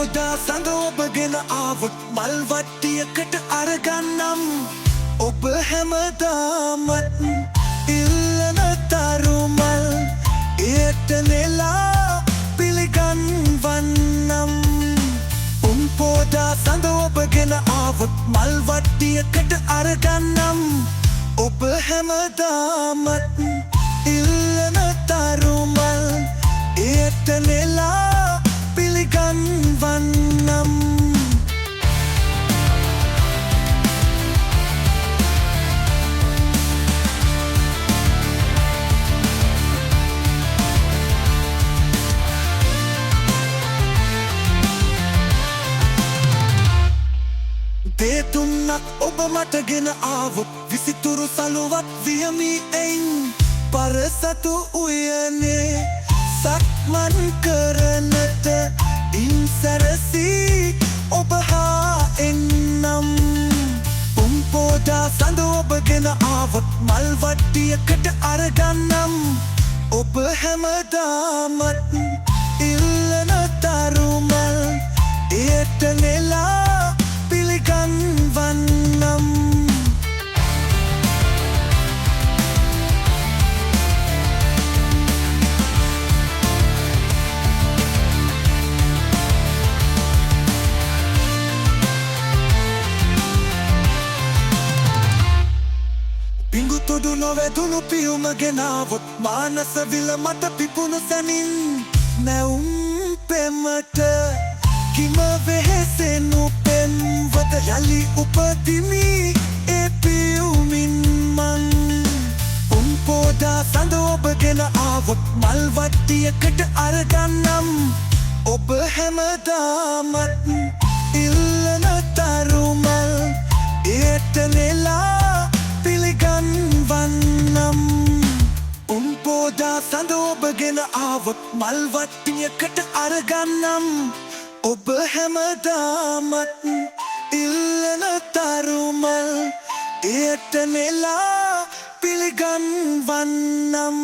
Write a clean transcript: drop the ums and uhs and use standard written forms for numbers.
පෝදා සඳ ඔබගෙන ආවොත් මල් වට්ටියකට අරගන්නම් ඔබ හැමදාමත් ඉල්ලන තරුමල් එයට නෙලා පිළිගන්වන්නම් පෝදා සඳ ඔබගෙන ආවොත් මල් වට්ටියකට අරගන්නම් ඔබ හැමදාමත් ඉල්ලන තරුමල් එයට නෙලා පිළිගන්වන්නම් දේතුන්නක් ඔබ මටගෙන ආවොත් විසිතුරු සලුවක් වියමි එයින් පරසතු උයනේ සක්මන් කරනට ඉන්සැරසී ඔබ හා එන්නම් පෝදා සඳ ඔබගෙන ආවොත් මල් වට්ටියකට අරගන්නම් ඔබ හැමදාමත් ඉල්ලන තරුමල් එයට නෙලා පිළිගන්වන්නම් පිඟුතුඩු නොවැදුණු පියුම ගෙනාවොත් මානස විල මත පිපුණු සැනින් නැවුම් පෙමට කිම වෙහෙසෙනු පෙම්වත යළි උපදිමි ඒ පියුමින් මං පෝදා සඳ ඔබගෙන ආවොත් මල් වට්ටියකට අරගන්නම් ඔබ හැමදාමත් ඉල්ලන තරුමල් එයට නෙලා පිළිගන්වන්නම් පෝදා සඳ ඔබගෙන ආවොත් මල් වට්ටියකට අරගන්නම් ඔබ හැමදාමත් ඉල්ලන තරුමල් එයට නෙලා පිළිගන්වන්නම්